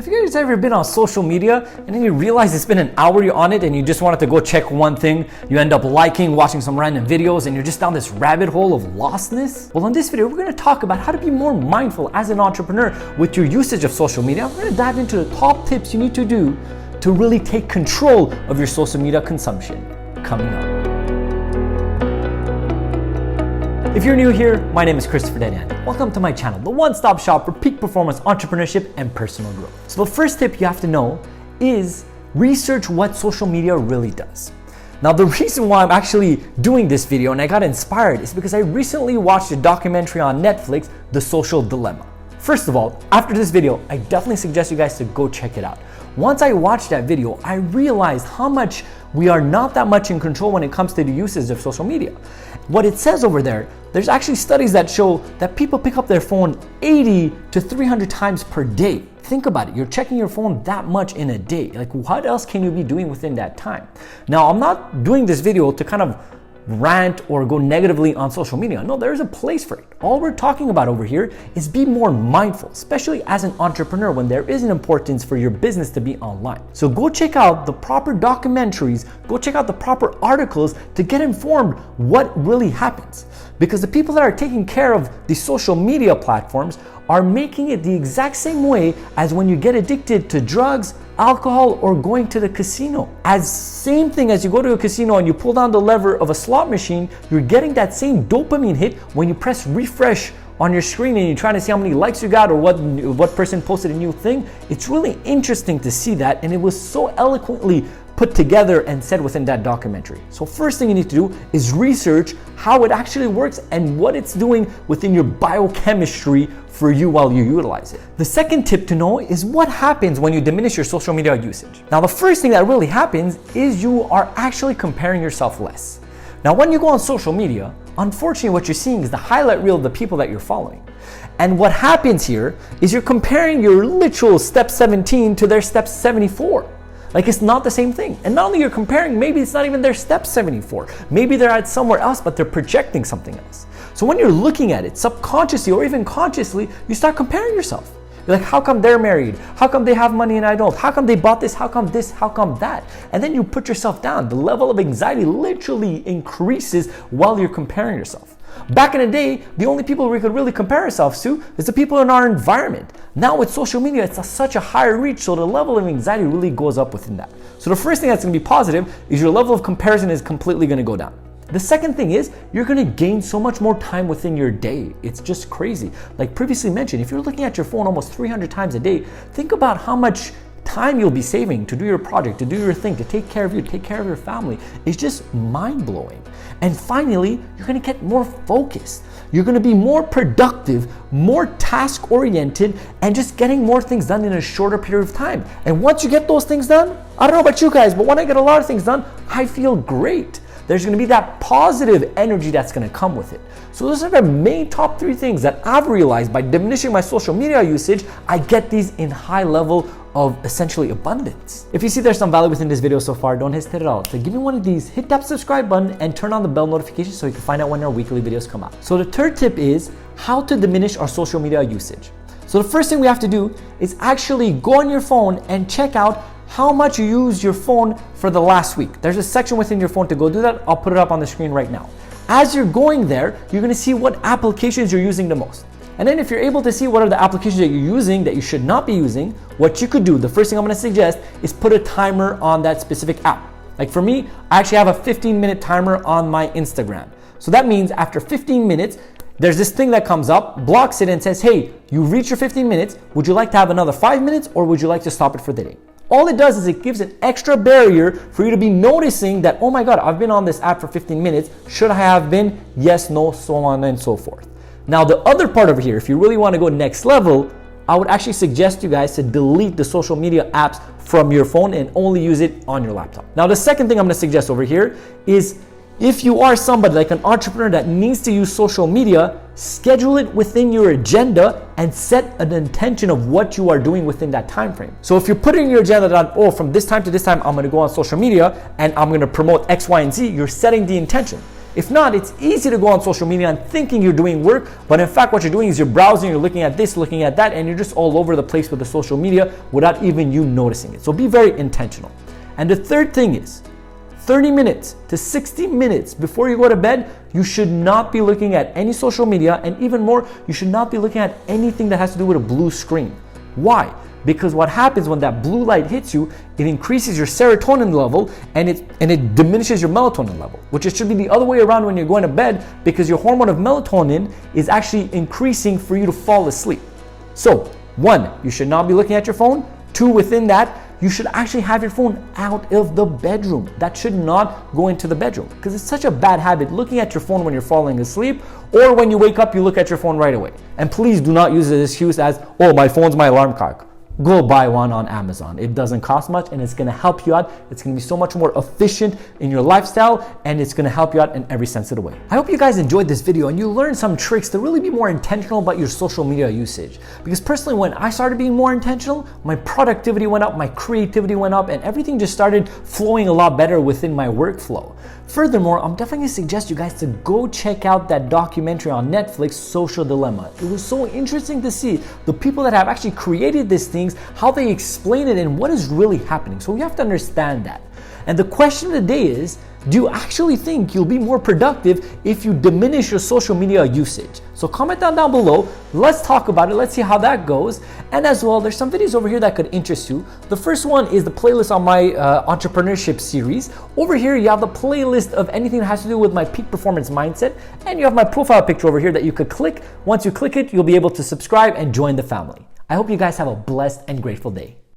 Have you guys ever been on social media and then you realize it's been an hour you're on it and you just wanted to go check one thing, you end up liking, watching some random videos, and you're just down this rabbit hole of lostness? Well, in this video, we're going to talk about how to be more mindful as an entrepreneur with your usage of social media. We're going to dive into the top tips you need to do to really take control of your social media consumption coming up. If you're new here, my name is Dedeyan. Welcome to my channel, the one-stop shop for peak performance entrepreneurship and personal growth. So the first tip you have to know is research what social media really does. Now, the reason why I'm actually doing this video and I got inspired is because I recently watched a documentary on Netflix, The Social Dilemma. First of all, after this video, I definitely suggest you guys to go check it out. Once I watched that video, I realized how much we are not that much in control when it comes to the usage of social media. What it says over there, there's actually studies that show that people pick up their phone 80 to 300 times per day. Think about it, you're checking your phone that much in a day. Like, what else can you be doing within that time? Now, I'm not doing this video to kind of rant or go negatively on social media. No, there's a place for it. All we're talking about over here is be more mindful, especially as an entrepreneur when there is an importance for your business to be online. So go check out the proper documentaries, go check out the proper articles to get informed what really happens. Because the people that are taking care of the social media platforms are making it the exact same way as when you get addicted to drugs, alcohol, or going to the casino. As same thing as you go to a casino and you pull down the lever of a slot machine, you're getting that same dopamine hit when you press refresh on your screen and you're trying to see how many likes you got or what person posted a new thing. It's really interesting to see that, and it was so eloquently put together and said within that documentary. So first thing you need to do is research how it actually works and what it's doing within your biochemistry for you while you utilize it. The second tip to know is what happens when you diminish your social media usage. Now, the first thing that really happens is you are actually comparing yourself less. Now, when you go on social media, unfortunately what you're seeing is the highlight reel of the people that you're following. And what happens here is you're comparing your literal step 17 to their step 74. Like, it's not the same thing. And not only you're comparing, maybe it's not even their step 74. Maybe they're at somewhere else, but they're projecting something else. So when you're looking at it subconsciously or even consciously, you start comparing yourself. You're like, how come they're married? How come they have money and I don't? How come they bought this? How come this? How come that? And then you put yourself down. The level of anxiety literally increases while you're comparing yourself. Back in the day, the only people we could really compare ourselves to is the people in our environment. Now with social media, it's such a higher reach, so the level of anxiety really goes up within that. So the first thing that's going to be positive is your level of comparison is completely going to go down. The second thing is you're going to gain so much more time within your day. It's just crazy. Like previously mentioned, if you're looking at your phone almost 300 times a day, think about how much time you'll be saving to do your project, to do your thing, to take care of you, take care of your family. It's just mind-blowing. And finally, you're going to get more focused. You're going to be more productive, more task-oriented, and just getting more things done in a shorter period of time. And once you get those things done, I don't know about you guys, but when I get a lot of things done, I feel great. There's going to be that positive energy that's going to come with it. So those are the main top 3 things that I've realized by diminishing my social media usage. I get these in high level of essentially abundance. If you see there's some value within this video so far, don't hesitate at all to give me one of these, hit that subscribe button and turn on the bell notification so you can find out when our weekly videos come out. So the third tip is how to diminish our social media usage. So the first thing we have to do is actually go on your phone and check out how much you use your phone for the last week. There's a section within your phone to go do that. I'll put it up on the screen right now. As you're going there, you're gonna see what applications you're using the most. And then if you're able to see what are the applications that you're using that you should not be using, what you could do, the first thing I'm gonna suggest is put a timer on that specific app. Like for me, I actually have a 15-minute timer on my Instagram. So that means after 15 minutes, there's this thing that comes up, blocks it and says, hey, you reached your 15 minutes. Would you like to have another 5 minutes or would you like to stop it for the day? All it does is it gives an extra barrier for you to be noticing that, oh my God, I've been on this app for 15 minutes. Should I have been? Yes, no, so on and so forth. Now, the other part over here, if you really want to go next level, I would actually suggest you guys to delete the social media apps from your phone and only use it on your laptop. Now, the second thing I'm going to suggest over here is if you are somebody like an entrepreneur that needs to use social media, schedule it within your agenda and set an intention of what you are doing within that time frame. So if you're putting your agenda down, oh, from this time to this time, I'm going to go on social media and I'm going to promote X, Y, and Z, you're setting the intention. If not, it's easy to go on social media and thinking you're doing work, but in fact what you're doing is you're browsing, you're looking at this, looking at that, and you're just all over the place with the social media without even you noticing it. So be very intentional. And the third thing is 30 minutes to 60 minutes before you go to bed, you should not be looking at any social media, and even more, you should not be looking at anything that has to do with a blue screen. Why? Because what happens when that blue light hits you, it increases your serotonin level and it diminishes your melatonin level, which it should be the other way around when you're going to bed, because your hormone of melatonin is actually increasing for you to fall asleep. So 1, you should not be looking at your phone. 2, within that, you should actually have your phone out of the bedroom. That should not go into the bedroom, because it's such a bad habit looking at your phone when you're falling asleep, or when you wake up, you look at your phone right away. And please do not use this excuse as, oh, my phone's my alarm clock. Go buy one on Amazon. It doesn't cost much and it's going to help you out. It's going to be so much more efficient in your lifestyle, and it's going to help you out in every sense of the way. I hope you guys enjoyed this video and you learned some tricks to really be more intentional about your social media usage. Because personally, when I started being more intentional, my productivity went up, my creativity went up, and everything just started flowing a lot better within my workflow. Furthermore, I'm definitely going to suggest you guys to go check out that documentary on Netflix, Social Dilemma. It was so interesting to see the people that have actually created these things, how they explain it, and what is really happening. So we have to understand that. And the question of the day is, do you actually think you'll be more productive if you diminish your social media usage? So comment down below. Let's talk about it. Let's see how that goes. And as well, there's some videos over here that could interest you. The first one is the playlist on my entrepreneurship series. Over here, you have the playlist of anything that has to do with my peak performance mindset. And you have my profile picture over here that you could click. Once you click it, you'll be able to subscribe and join the family. I hope you guys have a blessed and grateful day.